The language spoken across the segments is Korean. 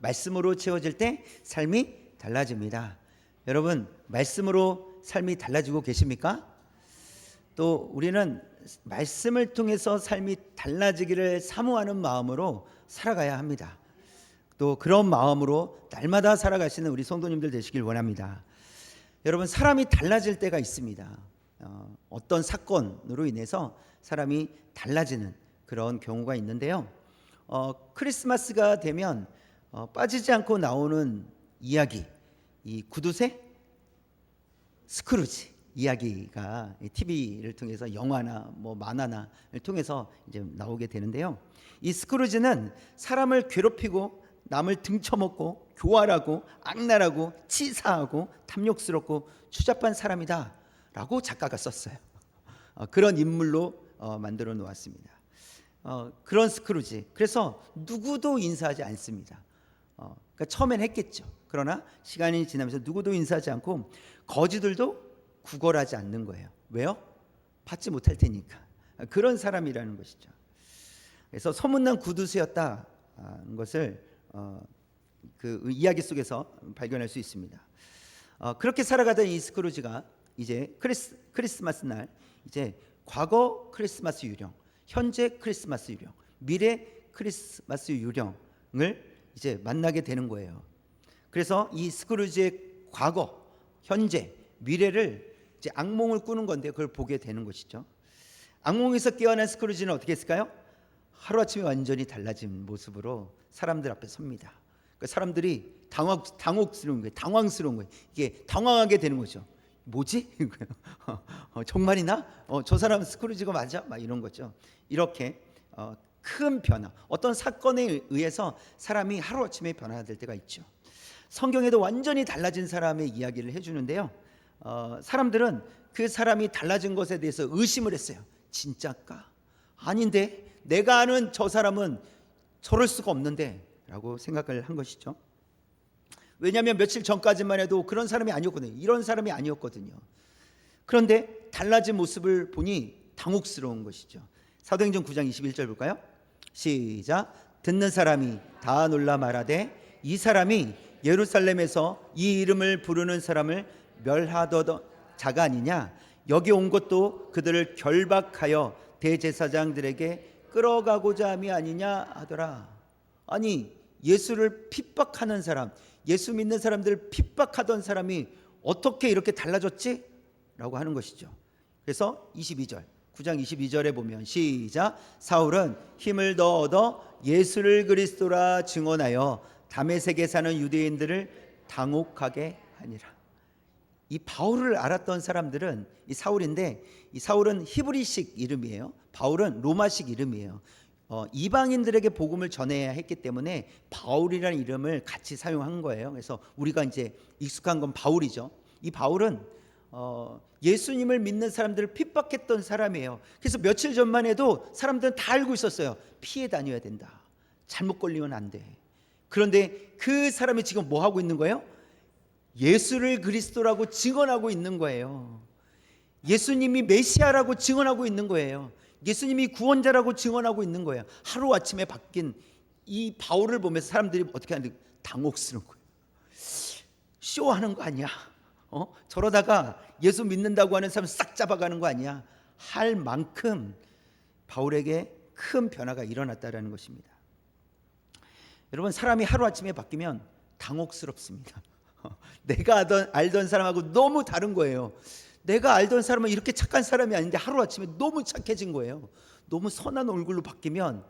말씀으로 채워질 때 삶이 달라집니다. 여러분, 말씀으로 삶이 달라지고 계십니까? 또 우리는 말씀을 통해서 삶이 달라지기를 사모하는 마음으로 살아가야 합니다. 또 그런 마음으로 날마다 살아가시는 우리 성도님들 되시길 원합니다. 여러분, 사람이 달라질 때가 있습니다. 어떤 사건으로 인해서 사람이 달라지는 그런 경우가 있는데요. 크리스마스가 되면 빠지지 않고 나오는 이야기, 이 구두쇠 스크루지 이야기가 TV를 통해서 영화나 만화를 통해서 이제 나오게 되는데요. 이 스크루지는 사람을 괴롭히고 남을 등쳐먹고 교활하고 악랄하고 치사하고 탐욕스럽고 추잡한 사람이다라고 작가가 썼어요. 그런 인물로 만들어 놓았습니다. 그런 스크루지. 그래서 누구도 인사하지 않습니다. 그러니까 처음엔 했겠죠. 그러나 시간이 지나면서 누구도 인사하지 않고 거지들도 구걸하지 않는 거예요. 왜요? 받지 못할 테니까. 그런 사람이라는 것이죠. 그래서 소문난 구두쇠였다는 것을 그 이야기 속에서 발견할 수 있습니다. 그렇게 살아가던 이 스크루지가 이제 크리스마스 날 이제 과거 크리스마스 유령, 현재 크리스마스 유령, 미래 크리스마스 유령을 이제 만나게 되는 거예요. 그래서 이 스크루지의 과거, 현재, 미래를 이제 악몽을 꾸는 건데 그걸 보게 되는 것이죠. 악몽에서 깨어난 스크루지는 어떻게 했을까요? 하루아침에 완전히 달라진 모습으로 사람들 앞에 섭니다. 그러니까 사람들이 당혹스러운 거예요. 당황스러운 거예요. 이게 당황하게 되는 거죠. 뭐지? 정말이나? 저 사람 스크루지가 맞아? 막 이런 거죠. 이렇게 큰 변화, 어떤 사건에 의해서 사람이 하루아침에 변화될 때가 있죠. 성경에도 완전히 달라진 사람의 이야기를 해주는데요. 사람들은 그 사람이 달라진 것에 대해서 의심을 했어요. 진짜일까? 아닌데 내가 아는 저 사람은 저럴 수가 없는데 라고 생각을 한 것이죠. 왜냐하면 며칠 전까지만 해도 그런 사람이 아니었거든요. 이런 사람이 아니었거든요. 그런데 달라진 모습을 보니 당혹스러운 것이죠. 사도행전 9장 21절 볼까요? 시작. 듣는 사람이 다 놀라 말하되 이 사람이 예루살렘에서 이 이름을 부르는 사람을 멸하던 자가 아니냐. 여기 온 것도 그들을 결박하여 대제사장들에게 끌어가고자 함이 아니냐 하더라. 아니, 예수를 핍박하는 사람, 예수 믿는 사람들을 핍박하던 사람이 어떻게 이렇게 달라졌지? 라고 하는 것이죠. 그래서 22절, 9장 22절에 보면 시작. 사울은 힘을 더 얻어 예수를 그리스도라 증언하여 다메섹에 사는 유대인들을 당혹하게 하니라. 이 바울을 알았던 사람들은 이 사울인데, 이 사울은 히브리식 이름이에요. 바울은 로마식 이름이에요. 이방인들에게 복음을 전해야 했기 때문에 바울이라는 이름을 같이 사용한 거예요. 그래서 우리가 이제 익숙한 건 바울이죠. 이 바울은 예수님을 믿는 사람들을 핍박했던 사람이에요. 그래서 며칠 전만 해도 사람들은 다 알고 있었어요. 피해 다녀야 된다. 잘못 걸리면 안 돼. 그런데 그 사람이 지금 뭐 하고 있는 거예요? 예수를 그리스도라고 증언하고 있는 거예요. 예수님이 메시아라고 증언하고 있는 거예요. 예수님이 구원자라고 증언하고 있는 거예요. 하루아침에 바뀐 이 바울을 보면서 사람들이 어떻게 하는지 당혹스러운 거예요. 쇼하는 거 아니야? 저러다가 예수 믿는다고 하는 사람 싹 잡아가는 거 아니야? 할 만큼 바울에게 큰 변화가 일어났다는 것입니다. 여러분, 사람이 하루아침에 바뀌면 당혹스럽습니다. 내가 알던 사람하고 너무 다른 거예요. 내가 알던 사람은 이렇게 착한 사람이 아닌데 하루아침에 너무 착해진 거예요. 너무 선한 얼굴로 바뀌면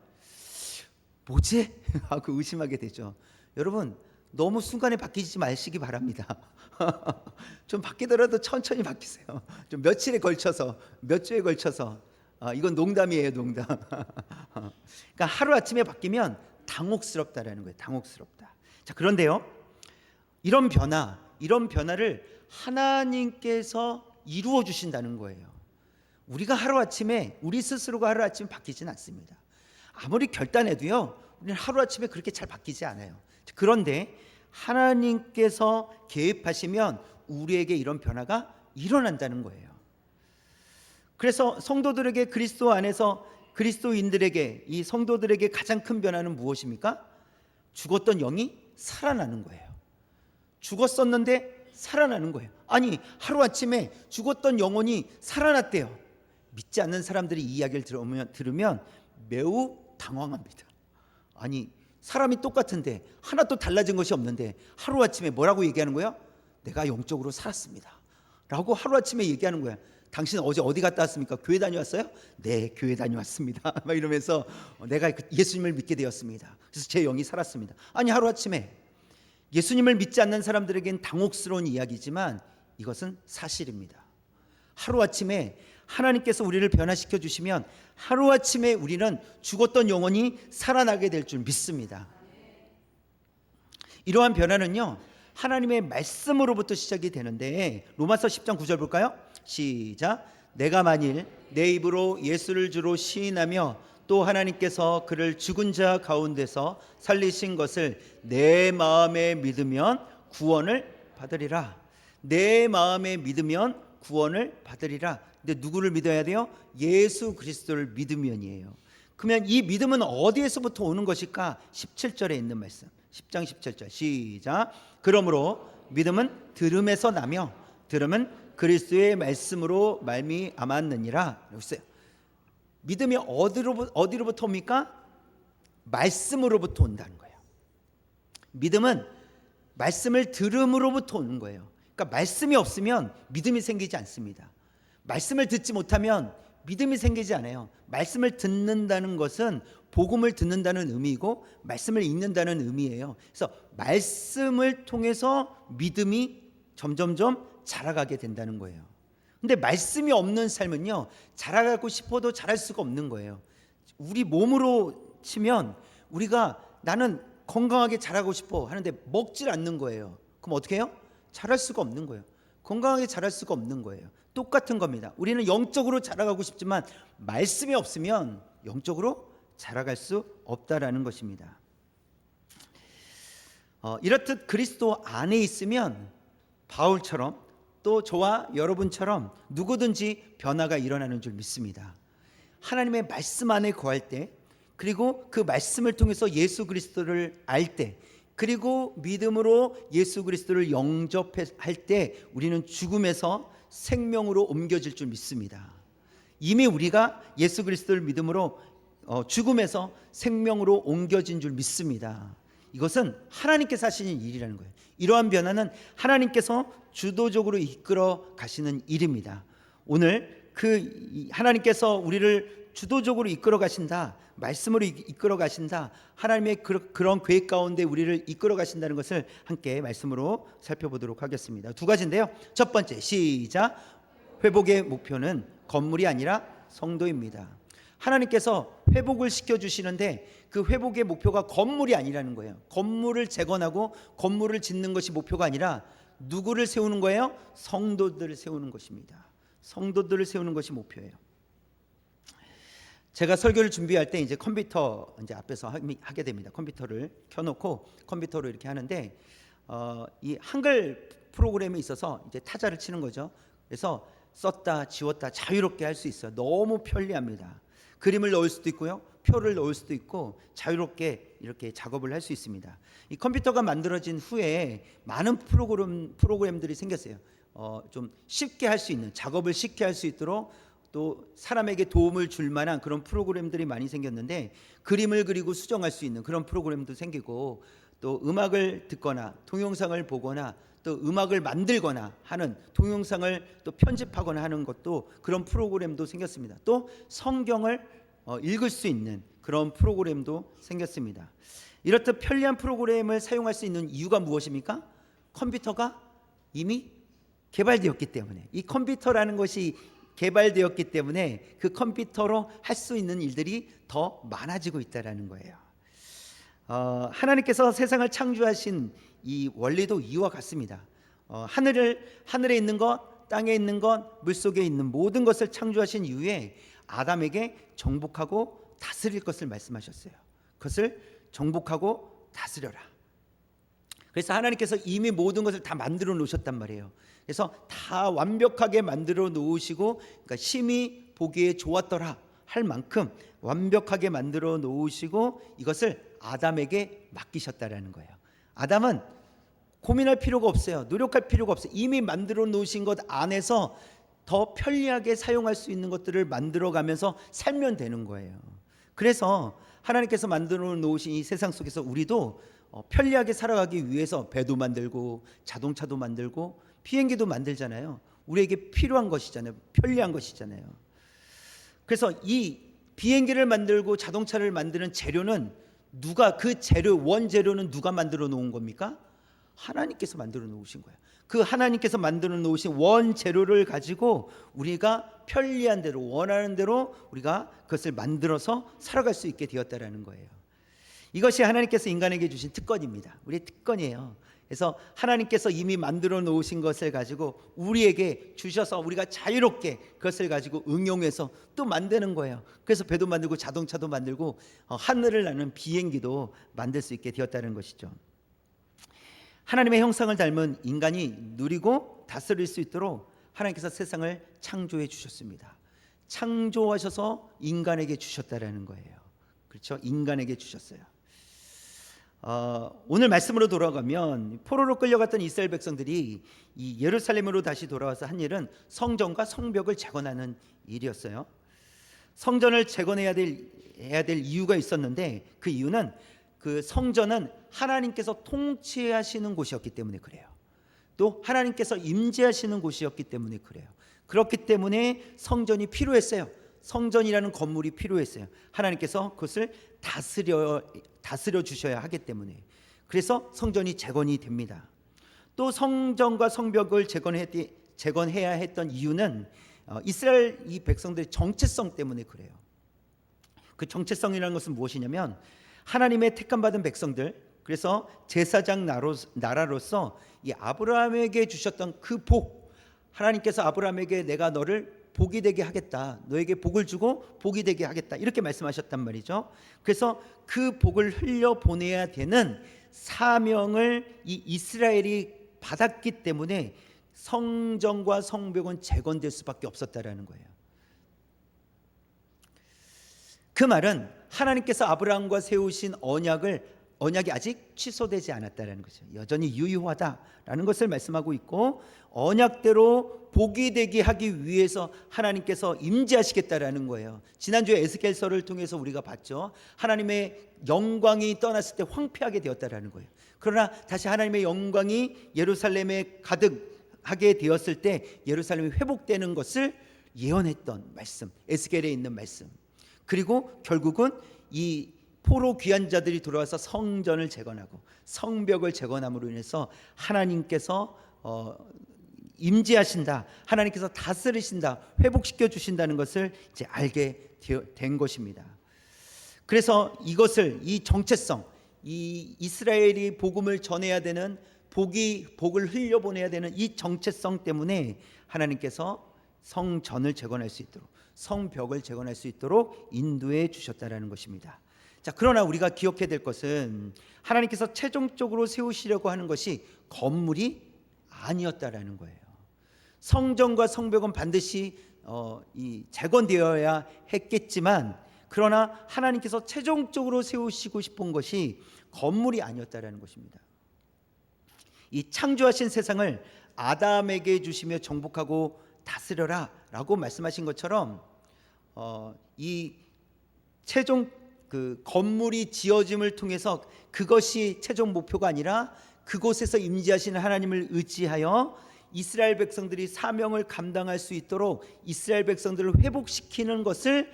뭐지? 하고 의심하게 되죠. 여러분, 너무 순간에 바뀌지 마시기 바랍니다. 좀 바뀌더라도 천천히 바뀌세요. 좀 며칠에 걸쳐서, 몇 주에 걸쳐서. 이건 농담이에요, 농담. 그러니까 하루아침에 바뀌면 당혹스럽다라는 거예요. 당혹스럽다. 자, 그런데요, 이런 변화를 하나님께서 이루어 주신다는 거예요. 우리가 하루아침에, 우리 스스로가 하루아침에 바뀌지는 않습니다. 아무리 결단해도요, 우리는 하루아침에 그렇게 잘 바뀌지 않아요. 그런데 하나님께서 개입하시면 우리에게 이런 변화가 일어난다는 거예요. 그래서 성도들에게 그리스도 안에서 그리스도인들에게 이 성도들에게 가장 큰 변화는 무엇입니까? 죽었던 영이 살아나는 거예요. 죽었었는데 살아나는 거예요. 아니 하루아침에 죽었던 영혼이 살아났대요. 믿지 않는 사람들이 이 이야기를 들으면 매우 당황합니다. 아니 사람이 똑같은데 하나도 달라진 것이 없는데 하루아침에 뭐라고 얘기하는 거야? 내가 영적으로 살았습니다 라고 하루아침에 얘기하는 거야. 당신 어제 어디 갔다 왔습니까? 교회 다녀왔어요? 네, 교회 다녀왔습니다 막 이러면서 내가 예수님을 믿게 되었습니다. 그래서 제 영이 살았습니다. 아니 하루아침에 예수님을 믿지 않는 사람들에겐 당혹스러운 이야기지만 이것은 사실입니다. 하루아침에 하나님께서 우리를 변화시켜 주시면 하루아침에 우리는 죽었던 영혼이 살아나게 될 줄 믿습니다. 이러한 변화는요 하나님의 말씀으로부터 시작이 되는데 로마서 10장 9절 볼까요? 시작. 내가 만일 내 입으로 예수를 주로 시인하며 또 하나님께서 그를 죽은 자 가운데서 살리신 것을 내 마음에 믿으면 구원을 받으리라. 내 마음에 믿으면 구원을 받으리라. 근데 누구를 믿어야 돼요? 예수 그리스도를 믿으면이에요. 그러면 이 믿음은 어디에서부터 오는 것일까? 17절에 있는 말씀 10장 17절 시작. 그러므로 믿음은 들음에서 나며 들음은 그리스도의 말씀으로 말미암았느니라. 여기 있어요. 믿음이 어디로부터 옵니까? 말씀으로부터 온다는 거예요. 믿음은 말씀을 들음으로부터 오는 거예요. 그러니까 말씀이 없으면 믿음이 생기지 않습니다. 말씀을 듣지 못하면 믿음이 생기지 않아요. 말씀을 듣는다는 것은 복음을 듣는다는 의미이고 말씀을 읽는다는 의미예요. 그래서 말씀을 통해서 믿음이 점점점 자라가게 된다는 거예요. 근데 말씀이 없는 삶은요 자라가고 싶어도 자랄 수가 없는 거예요. 우리 몸으로 치면 우리가 나는 건강하게 자라고 싶어 하는데 먹질 않는 거예요. 그럼 어떻게 해요? 자랄 수가 없는 거예요. 건강하게 자랄 수가 없는 거예요. 똑같은 겁니다. 우리는 영적으로 자라가고 싶지만 말씀이 없으면 영적으로 자라갈 수 없다라는 것입니다. 이렇듯 그리스도 안에 있으면 바울처럼 또 저와 여러분처럼 누구든지 변화가 일어나는 줄 믿습니다. 하나님의 말씀 안에 거할 때 그리고 그 말씀을 통해서 예수 그리스도를 알 때 그리고 믿음으로 예수 그리스도를 영접할 때 우리는 죽음에서 생명으로 옮겨질 줄 믿습니다. 이미 우리가 예수 그리스도를 믿음으로 죽음에서 생명으로 옮겨진 줄 믿습니다. 이것은 하나님께서 하시는 일이라는 거예요. 이러한 변화는 하나님께서 주도적으로 이끌어 가시는 일입니다. 오늘 그 하나님께서 우리를 주도적으로 이끌어 가신다, 말씀으로 이끌어 가신다, 하나님의 그런 계획 가운데 우리를 이끌어 가신다는 것을 함께 말씀으로 살펴보도록 하겠습니다. 두 가지인데요. 첫 번째 시작. 회복의 목표는 건물이 아니라 성도입니다. 하나님께서 회복을 시켜주시는데 그 회복의 목표가 건물이 아니라는 거예요. 건물을 재건하고 건물을 짓는 것이 목표가 아니라 누구를 세우는 거예요? 성도들을 세우는 것입니다. 성도들을 세우는 것이 목표예요. 제가 설교를 준비할 때 이제 컴퓨터 이제 앞에서 하게 됩니다. 컴퓨터를 켜놓고 컴퓨터로 이렇게 하는데 이 한글 프로그램이 있어서 이제 타자를 치는 거죠. 그래서 썼다 지웠다 자유롭게 할 수 있어요. 너무 편리합니다. 그림을 넣을 수도 있고요, 표를 넣을 수도 있고 자유롭게 이렇게 작업을 할 수 있습니다. 이 컴퓨터가 만들어진 후에 많은 프로그램들이 생겼어요. 좀 쉽게 할 수 있는, 작업을 쉽게 할 수 있도록 또 사람에게 도움을 줄 만한 그런 프로그램들이 많이 생겼는데 그림을 그리고 수정할 수 있는 그런 프로그램도 생기고 또 음악을 듣거나 동영상을 보거나 또 음악을 만들거나 하는 동영상을 또 편집하거나 하는 것도 그런 프로그램도 생겼습니다. 또 성경을 읽을 수 있는 그런 프로그램도 생겼습니다. 이렇듯 편리한 프로그램을 사용할 수 있는 이유가 무엇입니까? 컴퓨터가 이미 개발되었기 때문에, 이 컴퓨터라는 것이 개발되었기 때문에 그 컴퓨터로 할 수 있는 일들이 더 많아지고 있다는 거예요. 하나님께서 세상을 창조하신 이 원리도 이와 같습니다. 하늘에 있는 것, 땅에 있는 것, 물속에 있는 모든 것을 창조하신 이후에 아담에게 정복하고 다스릴 것을 말씀하셨어요. 그것을 정복하고 다스려라. 그래서 하나님께서 이미 모든 것을 다 만들어 놓으셨단 말이에요. 그래서 다 완벽하게 만들어 놓으시고, 그러니까 심히 보기에 좋았더라 할 만큼 완벽하게 만들어 놓으시고 이것을 아담에게 맡기셨다라는 거예요. 아담은 고민할 필요가 없어요. 노력할 필요가 없어요. 이미 만들어 놓으신 것 안에서 더 편리하게 사용할 수 있는 것들을 만들어 가면서 살면 되는 거예요. 그래서 하나님께서 만들어 놓으신 이 세상 속에서 우리도 편리하게 살아가기 위해서 배도 만들고 자동차도 만들고 비행기도 만들잖아요. 우리에게 필요한 것이잖아요. 편리한 것이잖아요. 그래서 이 비행기를 만들고 자동차를 만드는 재료는 누가, 그 재료, 원재료는 누가 만들어 놓은 겁니까? 하나님께서 만들어 놓으신 거예요. 그 하나님께서 만들어 놓으신 원재료를 가지고 우리가 편리한 대로, 원하는 대로 우리가 그것을 만들어서 살아갈 수 있게 되었다라는 거예요. 이것이 하나님께서 인간에게 주신 특권입니다. 우리의 특권이에요. 그래서 하나님께서 이미 만들어 놓으신 것을 가지고 우리에게 주셔서 우리가 자유롭게 그것을 가지고 응용해서 또 만드는 거예요. 그래서 배도 만들고 자동차도 만들고 하늘을 나는 비행기도 만들 수 있게 되었다는 것이죠. 하나님의 형상을 닮은 인간이 누리고 다스릴 수 있도록 하나님께서 세상을 창조해 주셨습니다. 창조하셔서 인간에게 주셨다라는 거예요. 그렇죠? 인간에게 주셨어요. 오늘 말씀으로 돌아가면 포로로 끌려갔던 이스라엘 백성들이 이 예루살렘으로 다시 돌아와서 한 일은 성전과 성벽을 재건하는 일이었어요. 성전을 재건해야 될 이유가 있었는데 그 이유는 그 성전은 하나님께서 통치하시는 곳이었기 때문에 그래요. 또 하나님께서 임재하시는 곳이었기 때문에 그래요. 그렇기 때문에 성전이 필요했어요. 성전이라는 건물이 필요했어요. 하나님께서 그것을 다스려 주셔야 하기 때문에. 그래서 성전이 재건이 됩니다. 또 성전과 성벽을 재건해야 했던 이유는 이스라엘 이 백성들의 정체성 때문에 그래요. 그 정체성이라는 것은 무엇이냐면 하나님의 택함 받은 백성들, 그래서 제사장 나라로서 이 아브라함에게 주셨던 그 복, 하나님께서 아브라함에게 내가 너를 복이 되게 하겠다, 너에게 복을 주고 복이 되게 하겠다, 이렇게 말씀하셨단 말이죠. 그래서 그 복을 흘려 보내야 되는 사명을 이 이스라엘이 받았기 때문에 성전과 성벽은 재건될 수밖에 없었다라는 거예요. 그 말은 하나님께서 아브라함과 세우신 언약이 아직 취소되지 않았다라는 거죠. 여전히 유효하다라는 것을 말씀하고 있고, 언약대로 복이 되게 하기 위해서 하나님께서 임재하시겠다라는 거예요. 지난주에 에스겔서를 통해서 우리가 봤죠. 하나님의 영광이 떠났을 때 황폐하게 되었다라는 거예요. 그러나 다시 하나님의 영광이 예루살렘에 가득하게 되었을 때 예루살렘이 회복되는 것을 예언했던 말씀, 에스겔에 있는 말씀. 그리고 결국은 이 포로 귀한 자들이 돌아와서 성전을 재건하고 성벽을 재건함으로 인해서 하나님께서 임재하신다, 하나님께서 다스리신다, 회복시켜 주신다는 것을 이제 알게 된 것입니다. 그래서 이것을, 이 정체성, 이 이스라엘이 복음을 전해야 되는, 복을 흘려보내야 되는 이 정체성 때문에 하나님께서 성전을 재건할 수 있도록, 성벽을 재건할 수 있도록 인도해 주셨다라는 것입니다. 자, 그러나 우리가 기억해야 될 것은 하나님께서 최종적으로 세우시려고 하는 것이 건물이 아니었다라는 거예요. 성전과 성벽은 반드시 재건되어야 했겠지만, 그러나 하나님께서 최종적으로 세우시고 싶은 것이 건물이 아니었다라는 것입니다. 이 창조하신 세상을 아담에게 주시며 정복하고 다스려라 라고 말씀하신 것처럼 이 최종 그 건물이 지어짐을 통해서 그것이 최종 목표가 아니라 그곳에서 임재하시는 하나님을 의지하여 이스라엘 백성들이 사명을 감당할 수 있도록 이스라엘 백성들을 회복시키는 것을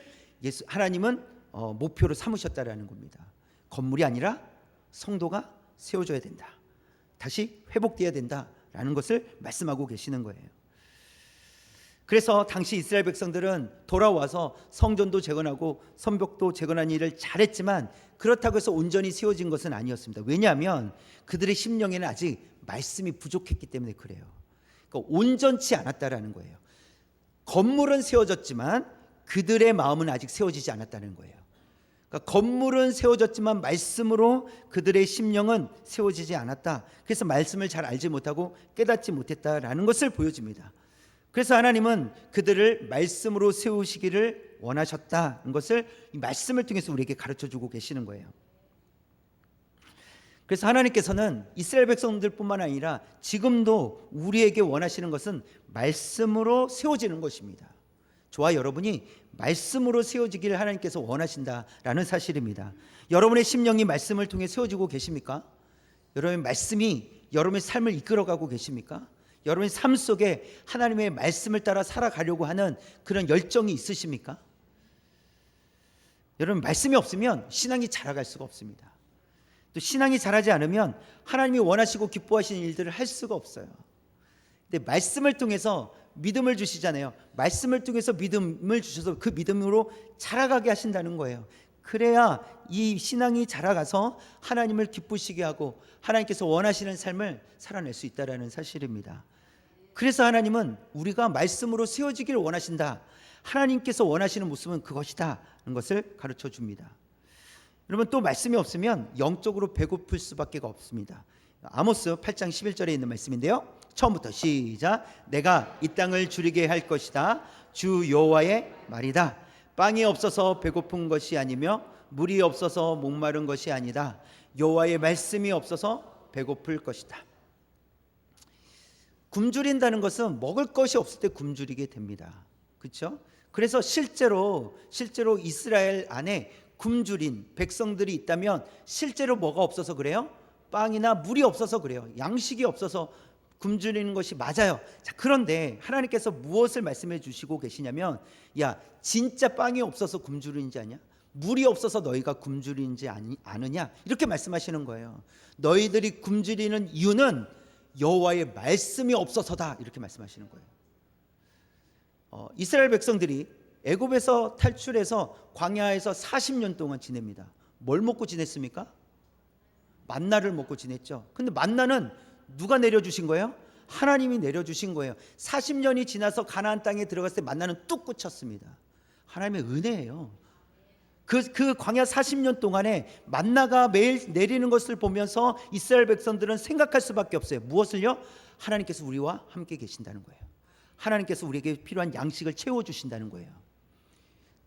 하나님은 목표로 삼으셨다라는 겁니다. 건물이 아니라 성도가 세워져야 된다, 다시 회복되어야 된다라는 것을 말씀하고 계시는 거예요. 그래서 당시 이스라엘 백성들은 돌아와서 성전도 재건하고 성벽도 재건한 일을 잘했지만 그렇다고 해서 온전히 세워진 것은 아니었습니다. 왜냐하면 그들의 심령에는 아직 말씀이 부족했기 때문에 그래요. 그러니까 온전치 않았다라는 거예요. 건물은 세워졌지만 그들의 마음은 아직 세워지지 않았다는 거예요. 그러니까 건물은 세워졌지만 말씀으로 그들의 심령은 세워지지 않았다. 그래서 말씀을 잘 알지 못하고 깨닫지 못했다라는 것을 보여줍니다. 그래서 하나님은 그들을 말씀으로 세우시기를 원하셨다는 것을 이 말씀을 통해서 우리에게 가르쳐주고 계시는 거예요. 그래서 하나님께서는 이스라엘 백성들뿐만 아니라 지금도 우리에게 원하시는 것은 말씀으로 세워지는 것입니다. 저와 여러분이 말씀으로 세워지기를 하나님께서 원하신다라는 사실입니다. 여러분의 심령이 말씀을 통해 세워지고 계십니까? 여러분의 말씀이 여러분의 삶을 이끌어가고 계십니까? 여러분의 삶 속에 하나님의 말씀을 따라 살아가려고 하는 그런 열정이 있으십니까? 여러분, 말씀이 없으면 신앙이 자라갈 수가 없습니다. 또 신앙이 자라지 않으면 하나님이 원하시고 기뻐하시는 일들을 할 수가 없어요. 근데 말씀을 통해서 믿음을 주시잖아요. 말씀을 통해서 믿음을 주셔서 그 믿음으로 자라가게 하신다는 거예요. 그래야 이 신앙이 자라가서 하나님을 기쁘시게 하고 하나님께서 원하시는 삶을 살아낼 수 있다는 사실입니다. 그래서 하나님은 우리가 말씀으로 세워지기를 원하신다. 하나님께서 원하시는 모습은 그것이다 하는 것을 가르쳐 줍니다. 여러분, 또 말씀이 없으면 영적으로 배고플 수밖에 없습니다. 아모스 8장 11절에 있는 말씀인데요. 처음부터 시작. 내가 이 땅을 주리게 할 것이다. 주 여호와의 말이다. 빵이 없어서 배고픈 것이 아니며 물이 없어서 목마른 것이 아니다. 여호와의 말씀이 없어서 배고플 것이다. 굶주린다는 것은 먹을 것이 없을 때 굶주리게 됩니다. 그렇죠? 그래서 실제로 이스라엘 안에 굶주린 백성들이 있다면 실제로 뭐가 없어서 그래요? 빵이나 물이 없어서 그래요. 양식이 없어서 굶주리는 것이 맞아요. 자, 그런데 하나님께서 무엇을 말씀해 주시고 계시냐면, 야, 진짜 빵이 없어서 굶주리는지 아냐? 물이 없어서 너희가 굶주리는지 아느냐? 이렇게 말씀하시는 거예요. 너희들이 굶주리는 이유는 여호와의 말씀이 없어서다. 이렇게 말씀하시는 거예요. 이스라엘 백성들이 애굽에서 탈출해서 광야에서 40년 동안 지냅니다. 뭘 먹고 지냈습니까? 만나를 먹고 지냈죠. 근데 만나는 누가 내려주신 거예요? 하나님이 내려주신 거예요. 40년이 지나서 가나안 땅에 들어갔을 때 만나는 뚝 꽂혔습니다. 하나님의 은혜예요. 그 광야 40년 동안에 만나가 매일 내리는 것을 보면서 이스라엘 백성들은 생각할 수밖에 없어요. 무엇을요? 하나님께서 우리와 함께 계신다는 거예요. 하나님께서 우리에게 필요한 양식을 채워주신다는 거예요.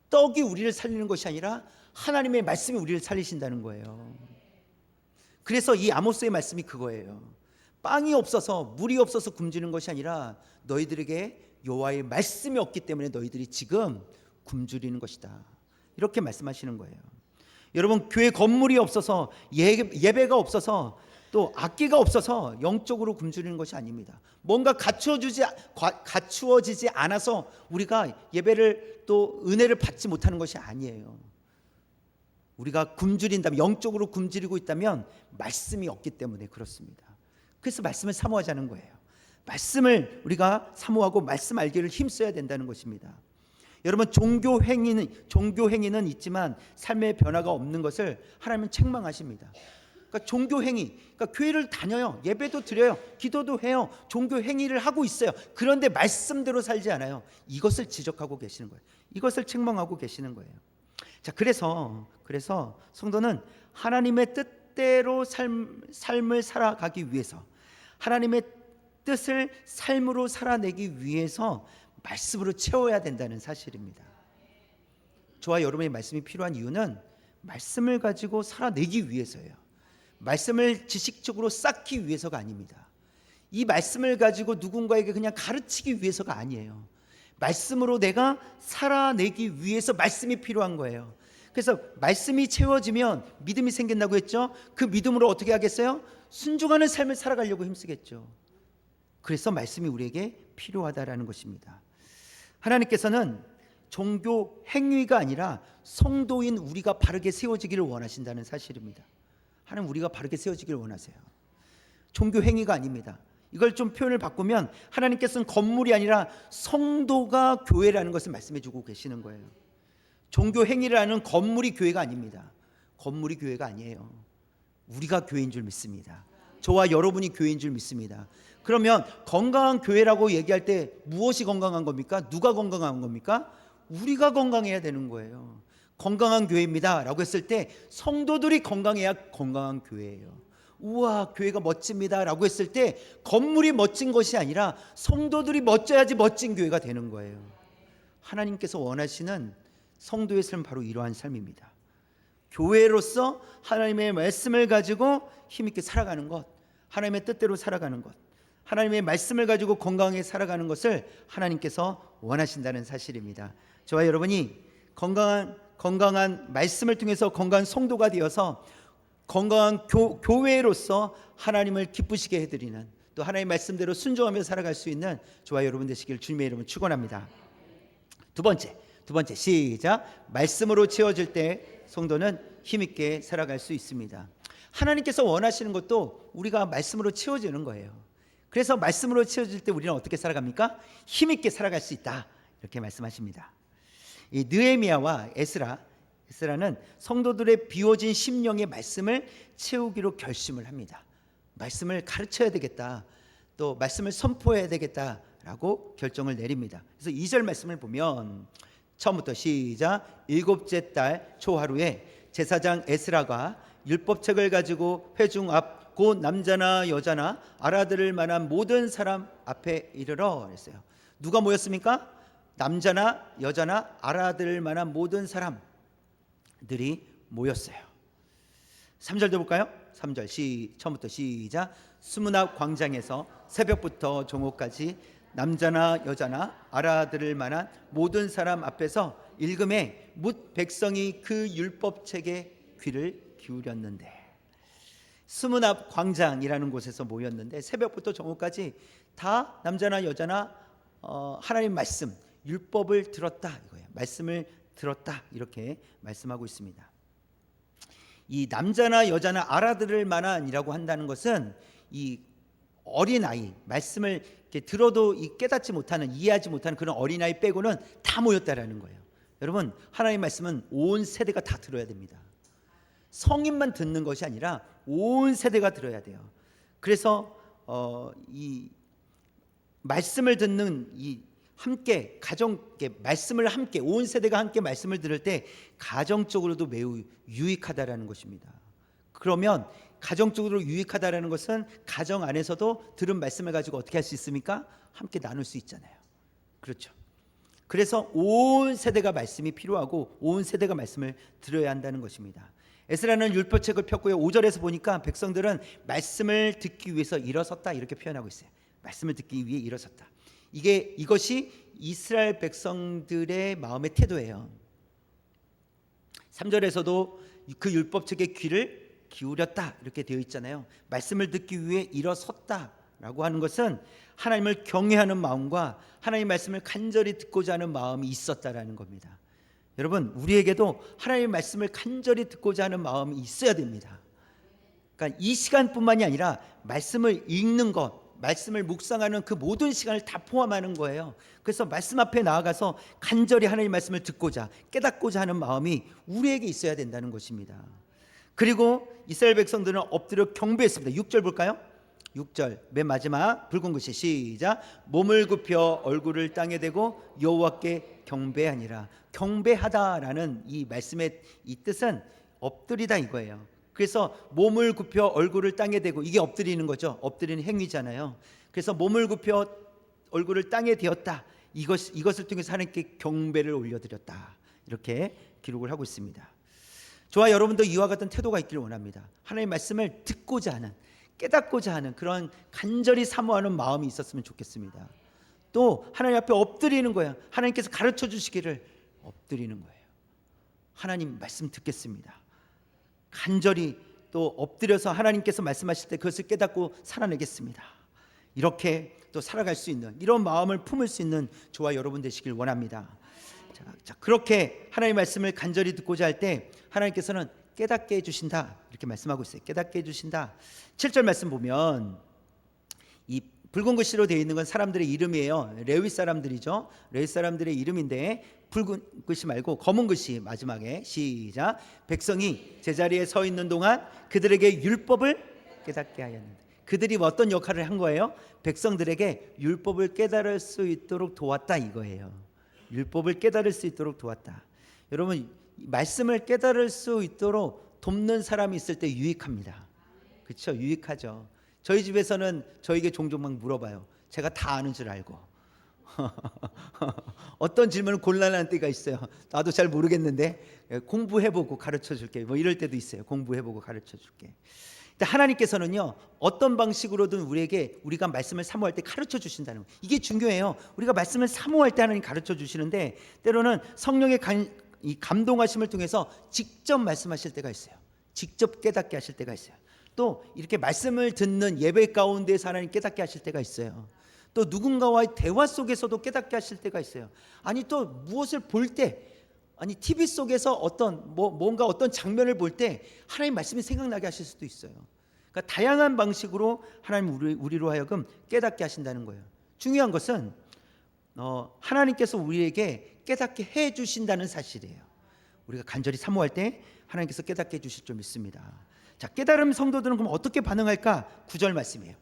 떡이 우리를 살리는 것이 아니라 하나님의 말씀이 우리를 살리신다는 거예요. 그래서 이 아모스의 말씀이 그거예요. 빵이 없어서 물이 없어서 굶주리는 것이 아니라 너희들에게 여호와의 말씀이 없기 때문에 너희들이 지금 굶주리는 것이다. 이렇게 말씀하시는 거예요. 여러분, 교회 건물이 없어서 예배가 없어서 또 악기가 없어서 영적으로 굶주리는 것이 아닙니다. 뭔가 갖추어지지 않아서 우리가 예배를 또 은혜를 받지 못하는 것이 아니에요. 우리가 굶주린다면, 영적으로 굶주리고 있다면 말씀이 없기 때문에 그렇습니다. 그래서 말씀을 사모하자는 거예요. 말씀을 우리가 사모하고 말씀 알기를 힘써야 된다는 것입니다. 여러분, 종교 행위는 있지만 삶의 변화가 없는 것을 하나님은 책망하십니다. 그러니까 종교 행위, 그러니까 교회를 다녀요, 예배도 드려요, 기도도 해요, 종교 행위를 하고 있어요. 그런데 말씀대로 살지 않아요. 이것을 지적하고 계시는 거예요. 이것을 책망하고 계시는 거예요. 자, 그래서 성도는 하나님의 뜻대로 삶을 살아가기 위해서, 하나님의 뜻을 삶으로 살아내기 위해서 말씀으로 채워야 된다는 사실입니다. 저와 여러분의 말씀이 필요한 이유는 말씀을 가지고 살아내기 위해서예요. 말씀을 지식적으로 쌓기 위해서가 아닙니다. 이 말씀을 가지고 누군가에게 그냥 가르치기 위해서가 아니에요. 말씀으로 내가 살아내기 위해서 말씀이 필요한 거예요. 그래서 말씀이 채워지면 믿음이 생긴다고 했죠. 그 믿음으로 어떻게 하겠어요? 순종하는 삶을 살아가려고 힘쓰겠죠. 그래서 말씀이 우리에게 필요하다라는 것입니다. 하나님께서는 종교 행위가 아니라 성도인 우리가 바르게 세워지기를 원하신다는 사실입니다. 하나님, 우리가 바르게 세워지기를 원하세요. 종교 행위가 아닙니다. 이걸 좀 표현을 바꾸면 하나님께서는 건물이 아니라 성도가 교회라는 것을 말씀해 주고 계시는 거예요. 종교 행위를 하는 건물이 교회가 아닙니다. 건물이 교회가 아니에요. 우리가 교회인 줄 믿습니다. 저와 여러분이 교회인 줄 믿습니다. 그러면 건강한 교회라고 얘기할 때 무엇이 건강한 겁니까? 누가 건강한 겁니까? 우리가 건강해야 되는 거예요. 건강한 교회입니다 라고 했을 때 성도들이 건강해야 건강한 교회예요. 우와 교회가 멋집니다라고 했을 때 건물이 멋진 것이 아니라 성도들이 멋져야지 멋진 교회가 되는 거예요. 하나님께서 원하시는 성도의 삶은 바로 이러한 삶입니다. 교회로서 하나님의 말씀을 가지고 힘있게 살아가는 것, 하나님의 뜻대로 살아가는 것, 하나님의 말씀을 가지고 건강하게 살아가는 것을 하나님께서 원하신다는 사실입니다. 저와 여러분이 건강한 말씀을 통해서 건강한 성도가 되어서 건강한 교회로서 하나님을 기쁘시게 해드리는, 또 하나님의 말씀대로 순종하며 살아갈 수 있는 저와 여러분 되시길 주님의 이름으로 축원합니다. 두 번째 시작. 말씀으로 채워질 때 성도는 힘있게 살아갈 수 있습니다. 하나님께서 원하시는 것도 우리가 말씀으로 채워지는 거예요. 그래서 말씀으로 채워질 때 우리는 어떻게 살아갑니까? 힘있게 살아갈 수 있다, 이렇게 말씀하십니다. 이 느헤미야와 에스라는 성도들의 비워진 심령의 말씀을 채우기로 결심을 합니다. 말씀을 가르쳐야 되겠다, 또 말씀을 선포해야 되겠다라고 결정을 내립니다. 그래서 2절 말씀을 보면 처음부터 시작. 7째 달 초하루에 제사장 에스라가 율법책을 가지고 회중 앞 곧 남자나 여자나 알아들을 만한 모든 사람 앞에 이르러 그랬어요. 누가 모였습니까? 남자나 여자나 알아들을 만한 모든 사람들이 모였어요. 3절도 볼까요? 3절 처음부터 시작. 수문 앞 광장에서 새벽부터 정오까지 남자나 여자나 알아들을 만한 모든 사람 앞에서 읽음에 뭇 백성이 그 율법책에 귀를 기울였는데, 수문 앞 광장이라는 곳에서 모였는데 새벽부터 정오까지 다 남자나 여자나 하나님 말씀, 율법을 들었다 이거예요. 말씀을 들었다, 이렇게 말씀하고 있습니다. 이 남자나 여자나 알아들을 만한이라고 한다는 것은 이 어린아이, 말씀을 이렇게 들어도 깨닫지 못하는, 이해하지 못하는 그런 어린아이 빼고는 다 모였다라는 거예요. 여러분, 하나님의 말씀은 온 세대가 다 들어야 됩니다. 성인만 듣는 것이 아니라 온 세대가 들어야 돼요. 그래서 이 말씀을 듣는 이 함께 말씀을 함께 온 세대가 함께 말씀을 들을 때 가정적으로도 매우 유익하다라는 것입니다. 그러면 가정적으로 유익하다라는 것은 가정 안에서도 들은 말씀을 가지고 어떻게 할 수 있습니까? 함께 나눌 수 있잖아요. 그렇죠. 그래서 온 세대가 말씀이 필요하고 온 세대가 말씀을 들어야 한다는 것입니다. 에스라는 율법책을 폈고요. 5절에서 보니까 백성들은 말씀을 듣기 위해서 일어섰다, 이렇게 표현하고 있어요. 말씀을 듣기 위해 일어섰다. 이것이 이스라엘 백성들의 마음의 태도예요. 3절에서도 그 율법책에 귀를 기울였다, 이렇게 되어 있잖아요. 말씀을 듣기 위해 일어섰다라고 하는 것은 하나님을 경외하는 마음과 하나님의 말씀을 간절히 듣고자 하는 마음이 있었다라는 겁니다. 여러분, 우리에게도 하나님의 말씀을 간절히 듣고자 하는 마음이 있어야 됩니다. 그러니까 이 시간뿐만이 아니라 말씀을 읽는 것, 말씀을 묵상하는 그 모든 시간을 다 포함하는 거예요. 그래서 말씀 앞에 나아가서 간절히 하나님의 말씀을 듣고자, 깨닫고자 하는 마음이 우리에게 있어야 된다는 것입니다. 그리고 이스라엘 백성들은 엎드려 경배했습니다. 6절 볼까요? 6절 맨 마지막 붉은 글씨 시작. 몸을 굽혀 얼굴을 땅에 대고 여호와께 경배하니라. 경배하다라는 이 말씀의 이 뜻은 엎드리다 이거예요. 그래서 몸을 굽혀 얼굴을 땅에 대고, 이게 엎드리는 거죠. 엎드리는 행위잖아요. 그래서 몸을 굽혀 얼굴을 땅에 대었다, 이것을 통해서 하나님께 경배를 올려드렸다, 이렇게 기록을 하고 있습니다. 저와 여러분도 이와 같은 태도가 있기를 원합니다. 하나님의 말씀을 듣고자 하는, 깨닫고자 하는 그런 간절히 사모하는 마음이 있었으면 좋겠습니다. 또 하나님 앞에 엎드리는 거예요. 하나님께서 가르쳐 주시기를 엎드리는 거예요. 하나님 말씀 듣겠습니다. 간절히 또 엎드려서 하나님께서 말씀하실 때 그것을 깨닫고 살아내겠습니다. 이렇게 또 살아갈 수 있는, 이런 마음을 품을 수 있는 저와 여러분 되시길 원합니다. 자, 그렇게 하나님의 말씀을 간절히 듣고자 할 때 하나님께서는 깨닫게 해주신다, 이렇게 말씀하고 있어요. 깨닫게 해주신다. 7절 말씀 보면 이 붉은 글씨로 되어 있는 건 사람들의 이름이에요. 레위 사람들이죠. 레위 사람들의 이름인데 붉은 글씨 말고 검은 글씨 마지막에 시작. 백성이 제자리에 서 있는 동안 그들에게 율법을 깨닫게 하였는데, 그들이 어떤 역할을 한 거예요? 백성들에게 율법을 깨달을 수 있도록 도왔다 이거예요. 율법을 깨달을 수 있도록 도왔다. 여러분, 말씀을 깨달을 수 있도록 돕는 사람이 있을 때 유익합니다. 그렇죠. 유익하죠. 저희 집에서는 저에게 종종 막 물어봐요. 제가 다 아는 줄 알고. 어떤 질문은 곤란한 때가 있어요. 나도 잘 모르겠는데 공부해보고 가르쳐 줄게. 뭐 이럴 때도 있어요. 공부해보고 가르쳐 줄게. 하나님께서는요, 어떤 방식으로든 우리가 말씀을 사모할 때 가르쳐 주신다는 거예요. 이게 중요해요. 우리가 말씀을 사모할 때 하나님 가르쳐 주시는데, 때로는 성령의 이 감동하심을 통해서 직접 말씀하실 때가 있어요. 직접 깨닫게 하실 때가 있어요. 또 이렇게 말씀을 듣는 예배 가운데서 하나님 깨닫게 하실 때가 있어요. 또 누군가와의 대화 속에서도 깨닫게 하실 때가 있어요. 아니 또 무엇을 볼 때, 아니 TV 속에서 뭔가 어떤 장면을 볼 때 하나님 말씀이 생각나게 하실 수도 있어요. 그러니까 다양한 방식으로 하나님 우리로 하여금 깨닫게 하신다는 거예요. 중요한 것은 하나님께서 우리에게 깨닫게 해 주신다는 사실이에요. 우리가 간절히 사모할 때 하나님께서 깨닫게 해 주실 줄 믿습니다. 자, 깨달음 성도들은 그럼 어떻게 반응할까? 9절 말씀이에요.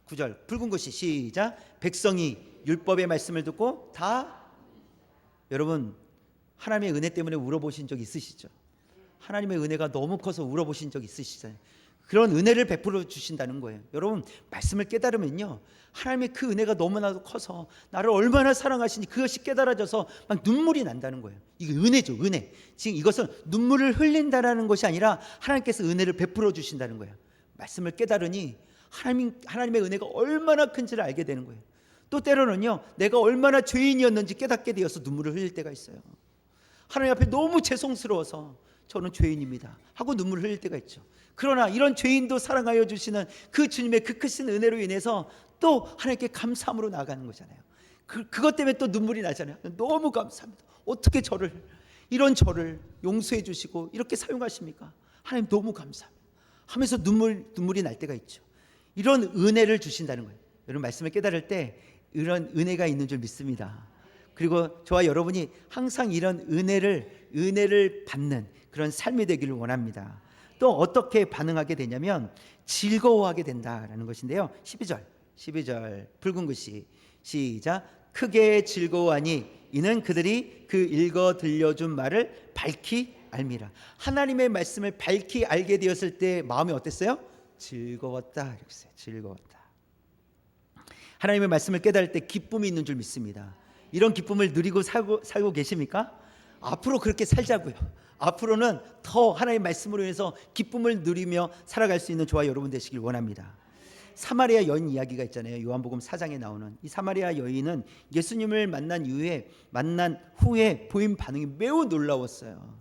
9절 붉은 글씨 시작. 백성이 율법의 말씀을 듣고 다, 여러분 하나님의 은혜 때문에 울어보신 적 있으시죠? 하나님의 은혜가 너무 커서 울어보신 적 있으시잖아요. 그런 은혜를 베풀어 주신다는 거예요. 여러분 말씀을 깨달으면요, 하나님의 그 은혜가 너무나도 커서 나를 얼마나 사랑하시니 그것이 깨달아져서 막 눈물이 난다는 거예요. 이게 은혜죠, 은혜. 지금 이것은 눈물을 흘린다라는 것이 아니라 하나님께서 은혜를 베풀어 주신다는 거예요. 말씀을 깨달으니 하나님의 은혜가 얼마나 큰지를 알게 되는 거예요. 또 때로는요, 내가 얼마나 죄인이었는지 깨닫게 되어서 눈물을 흘릴 때가 있어요. 하나님 앞에 너무 죄송스러워서 저는 죄인입니다 하고 눈물을 흘릴 때가 있죠. 그러나 이런 죄인도 사랑하여 주시는 그 주님의 그 크신 은혜로 인해서 또 하나님께 감사함으로 나아가는 거잖아요. 그것 때문에 또 눈물이 나잖아요. 너무 감사합니다. 어떻게 이런 저를 용서해 주시고 이렇게 사용하십니까? 하나님 너무 감사합니다 하면서 눈물이 날 때가 있죠. 이런 은혜를 주신다는 거예요. 여러분 말씀을 깨달을 때 이런 은혜가 있는 줄 믿습니다. 그리고 저와 여러분이 항상 이런 은혜를 받는 그런 삶이 되기를 원합니다. 또 어떻게 반응하게 되냐면 즐거워하게 된다라는 것인데요. 12절 붉은 글씨 시작. 크게 즐거워하니 이는 그들이 그 읽어 들려준 말을 밝히 알미라. 하나님의 말씀을 밝히 알게 되었을 때 마음이 어땠어요? 즐거웠다. 이렇게 써요. 즐거웠다. 하나님의 말씀을 깨달을 때 기쁨이 있는 줄 믿습니다. 이런 기쁨을 누리고 살고 계십니까? 앞으로 그렇게 살자고요. 앞으로는 더 하나님의 말씀으로 인해서 기쁨을 누리며 살아갈 수 있는 저와 여러분 되시길 원합니다. 사마리아 여인 이야기가 있잖아요. 요한복음 4장에 나오는 이 사마리아 여인은 예수님을 만난 후에 보인 반응이 매우 놀라웠어요.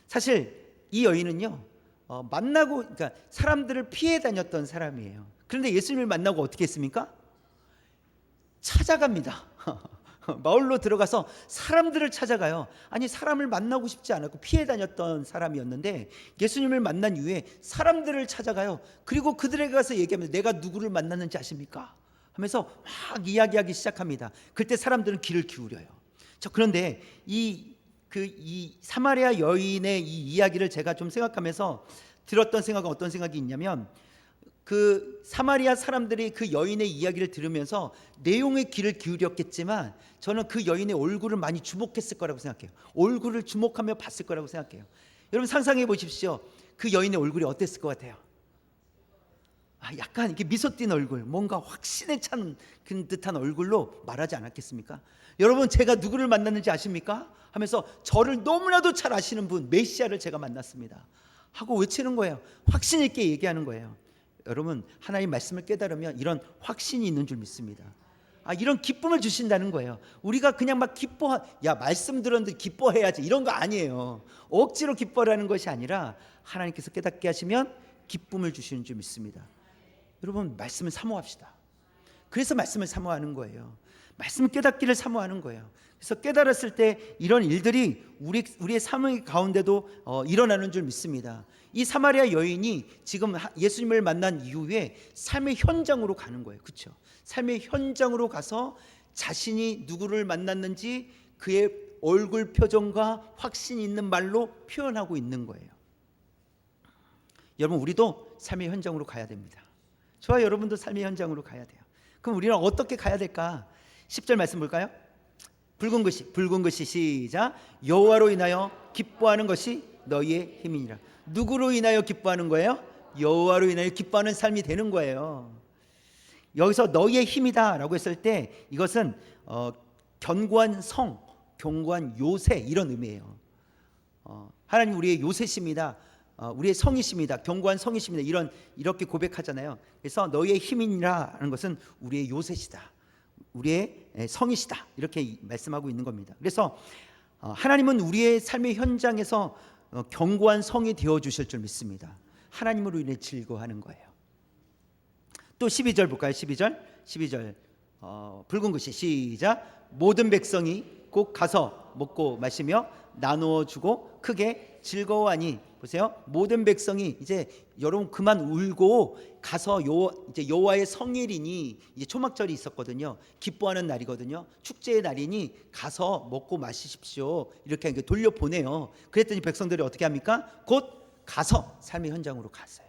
사실 이 여인은요, 그러니까 사람들을 피해 다녔던 사람이에요. 그런데 예수님을 만나고 어떻게 했습니까? 찾아갑니다. 마을로 들어가서 사람들을 찾아가요. 아니 사람을 만나고 싶지 않았고 피해 다녔던 사람이었는데 예수님을 만난 이후에 사람들을 찾아가요. 그리고 그들에게 가서 얘기합니다. 내가 누구를 만났는지 아십니까? 하면서 막 이야기하기 시작합니다. 그때 사람들은 귀를 기울여요. 그런데 이 사마리아 여인의 이 이야기를 제가 좀 생각하면서 들었던 생각은 어떤 생각이 있냐면, 그 사마리아 사람들이 그 여인의 이야기를 들으면서 내용에 귀를 기울였겠지만 저는 그 여인의 얼굴을 많이 주목했을 거라고 생각해요. 얼굴을 주목하며 봤을 거라고 생각해요. 여러분 상상해 보십시오. 그 여인의 얼굴이 어땠을 것 같아요? 약간 이렇게 미소 띈 얼굴, 뭔가 확신에 찬 듯한 얼굴로 말하지 않았겠습니까? 여러분 제가 누구를 만났는지 아십니까? 하면서 저를 너무나도 잘 아시는 분, 메시아를 제가 만났습니다 하고 외치는 거예요. 확신 있게 얘기하는 거예요. 여러분 하나님 말씀을 깨달으면 이런 확신이 있는 줄 믿습니다. 이런 기쁨을 주신다는 거예요. 우리가 그냥 막 말씀 들었는데 기뻐해야지 이런 거 아니에요. 억지로 기뻐라는 것이 아니라 하나님께서 깨닫게 하시면 기쁨을 주시는 줄 믿습니다. 여러분 말씀을 사모합시다. 그래서 말씀을 사모하는 거예요. 말씀 깨닫기를 사모하는 거예요. 그래서 깨달았을 때 이런 일들이 우리의 삶의 가운데도 일어나는 줄 믿습니다. 이 사마리아 여인이 지금 예수님을 만난 이후에 삶의 현장으로 가는 거예요. 그렇죠? 삶의 현장으로 가서 자신이 누구를 만났는지 그의 얼굴 표정과 확신 있는 말로 표현하고 있는 거예요. 여러분 우리도 삶의 현장으로 가야 됩니다. 저와 여러분도 삶의 현장으로 가야 돼요. 그럼 우리는 어떻게 가야 될까? 10절 말씀 볼까요? 붉은 글씨 시작. 여호와로 인하여 기뻐하는 것이 너희의 힘이니라. 누구로 인하여 기뻐하는 거예요? 여호와로 인하여 기뻐하는 삶이 되는 거예요. 여기서 너희의 힘이다라고 했을 때 이것은 견고한 성, 견고한 요새 이런 의미예요. 하나님 우리의 요새십니다. 우리의 성이십니다. 견고한 성이십니다. 이렇게 고백하잖아요. 그래서 너희의 힘이라는 것은 우리의 요새시다. 우리의 성이시다. 이렇게 말씀하고 있는 겁니다. 그래서 하나님은 우리의 삶의 현장에서 견고한 성이 되어 주실 줄 믿습니다. 하나님으로 인해 즐거워하는 거예요. 또 12절 볼까요? 12절 붉은 글씨 시작. 모든 백성이 곧 가서 먹고 마시며 나누어 주고 크게 즐거워하니. 보세요. 모든 백성이 이제 여러분 그만 울고 가서 이제 여호와의 성일이니 이제 초막절이 있었거든요. 기뻐하는 날이거든요. 축제의 날이니 가서 먹고 마시십시오. 이렇게 돌려보내요. 그랬더니 백성들이 어떻게 합니까? 곧 가서 삶의 현장으로 갔어요.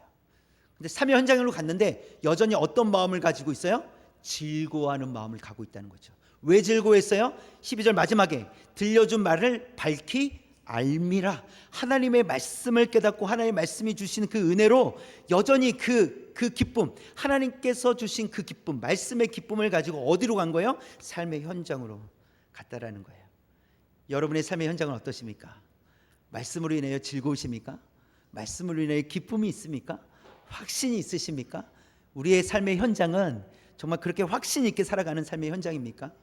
근데 삶의 현장으로 갔는데 여전히 어떤 마음을 가지고 있어요? 즐거워하는 마음을 가고 있다는 거죠. 왜 즐거워했어요? 12절 마지막에 들려준 말을 밝히 알미라. 하나님의 말씀을 깨닫고 하나님의 말씀이 주신 그 은혜로 여전히 그 기쁨, 하나님께서 주신 그 기쁨, 말씀의 기쁨을 가지고 어디로 간 거예요? 삶의 현장으로 갔다라는 거예요. 여러분의 삶의 현장은 어떠십니까? 말씀으로 인하여 즐거우십니까? 말씀으로 인하여 기쁨이 있습니까? 확신이 있으십니까? 우리의 삶의 현장은 정말 그렇게 확신 있게 살아가는 삶의 현장입니까?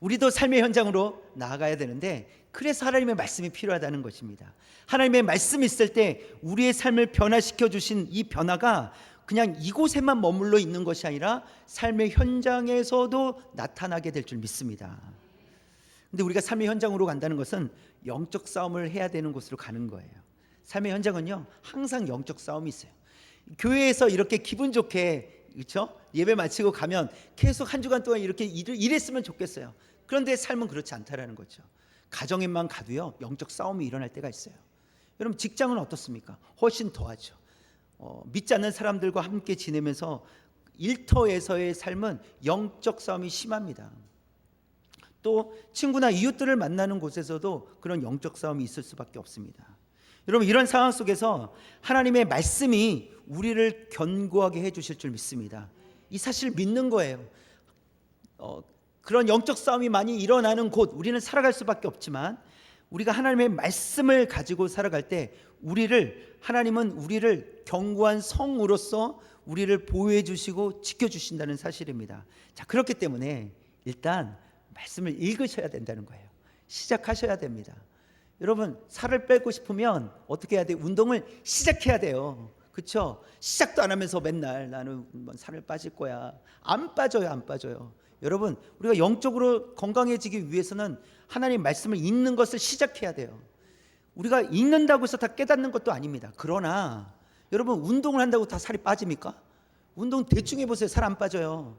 우리도 삶의 현장으로 나아가야 되는데 그래서 하나님의 말씀이 필요하다는 것입니다. 하나님의 말씀이 있을 때 우리의 삶을 변화시켜 주신 이 변화가 그냥 이곳에만 머물러 있는 것이 아니라 삶의 현장에서도 나타나게 될 줄 믿습니다. 근데 우리가 삶의 현장으로 간다는 것은 영적 싸움을 해야 되는 곳으로 가는 거예요. 삶의 현장은요 항상 영적 싸움이 있어요. 교회에서 이렇게 기분 좋게 그렇죠? 예배 마치고 가면 계속 한 주간 동안 이렇게 일했으면 좋겠어요. 그런데 삶은 그렇지 않다라는 거죠. 가정에만 가도요 영적 싸움이 일어날 때가 있어요. 여러분 직장은 어떻습니까? 훨씬 더하죠. 믿지 않는 사람들과 함께 지내면서 일터에서의 삶은 영적 싸움이 심합니다. 또 친구나 이웃들을 만나는 곳에서도 그런 영적 싸움이 있을 수밖에 없습니다. 여러분 이런 상황 속에서 하나님의 말씀이 우리를 견고하게 해주실 줄 믿습니다. 이 사실 믿는 거예요. 그런 영적 싸움이 많이 일어나는 곳 우리는 살아갈 수밖에 없지만 우리가 하나님의 말씀을 가지고 살아갈 때 하나님은 우리를 견고한 성으로서 우리를 보호해 주시고 지켜주신다는 사실입니다. 자, 그렇기 때문에 일단 말씀을 읽으셔야 된다는 거예요. 시작하셔야 됩니다. 여러분 살을 빼고 싶으면 어떻게 해야 돼요? 운동을 시작해야 돼요. 그렇죠? 시작도 안 하면서 맨날 나는 살을 빠질 거야. 안 빠져요. 여러분 우리가 영적으로 건강해지기 위해서는 하나님 말씀을 읽는 것을 시작해야 돼요. 우리가 읽는다고 해서 다 깨닫는 것도 아닙니다. 그러나 여러분 운동을 한다고 다 살이 빠집니까? 운동 대충 해보세요. 살 안 빠져요.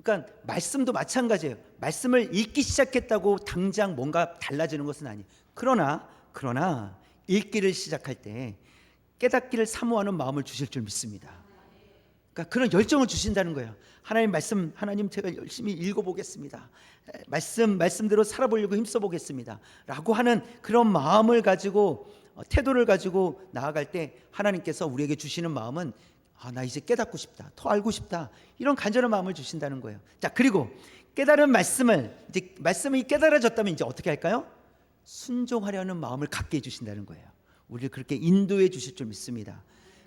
그러니까 말씀도 마찬가지예요. 말씀을 읽기 시작했다고 당장 뭔가 달라지는 것은 아니에요. 그러나 읽기를 시작할 때 깨닫기를 사모하는 마음을 주실 줄 믿습니다. 그러니까 그런 열정을 주신다는 거예요. 하나님 말씀, 하나님 제가 열심히 읽어보겠습니다. 말씀대로 살아보려고 힘써보겠습니다. 라고 하는 그런 마음을 가지고 태도를 가지고 나아갈 때 하나님께서 우리에게 주시는 마음은 나 이제 깨닫고 싶다. 더 알고 싶다. 이런 간절한 마음을 주신다는 거예요. 자, 그리고 깨달은 말씀이 깨달아졌다면 이제 어떻게 할까요? 순종하려는 마음을 갖게 해주신다는 거예요. 우리를 그렇게 인도해 주실 줄 믿습니다.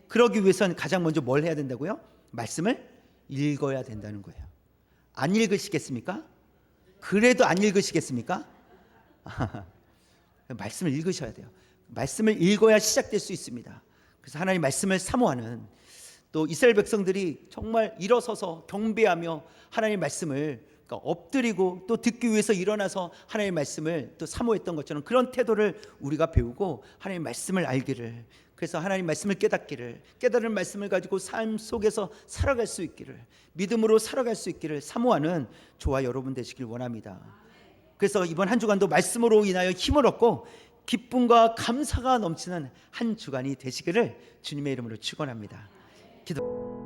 그러기 위해서는 가장 먼저 뭘 해야 된다고요? 말씀을 읽어야 된다는 거예요. 안 읽으시겠습니까? 그래도 안 읽으시겠습니까? 말씀을 읽으셔야 돼요. 말씀을 읽어야 시작될 수 있습니다. 그래서 하나님 말씀을 사모하는 또 이스라엘 백성들이 정말 일어서서 경배하며 하나님의 말씀을 엎드리고 또 듣기 위해서 일어나서 하나님의 말씀을 또 사모했던 것처럼 그런 태도를 우리가 배우고 하나님의 말씀을 알기를, 그래서 하나님 말씀을 깨닫기를, 깨달은 말씀을 가지고 삶 속에서 살아갈 수 있기를, 믿음으로 살아갈 수 있기를 사모하는 저와 여러분 되시길 원합니다. 그래서 이번 한 주간도 말씀으로 인하여 힘을 얻고 기쁨과 감사가 넘치는 한 주간이 되시기를 주님의 이름으로 축원합니다. 기도.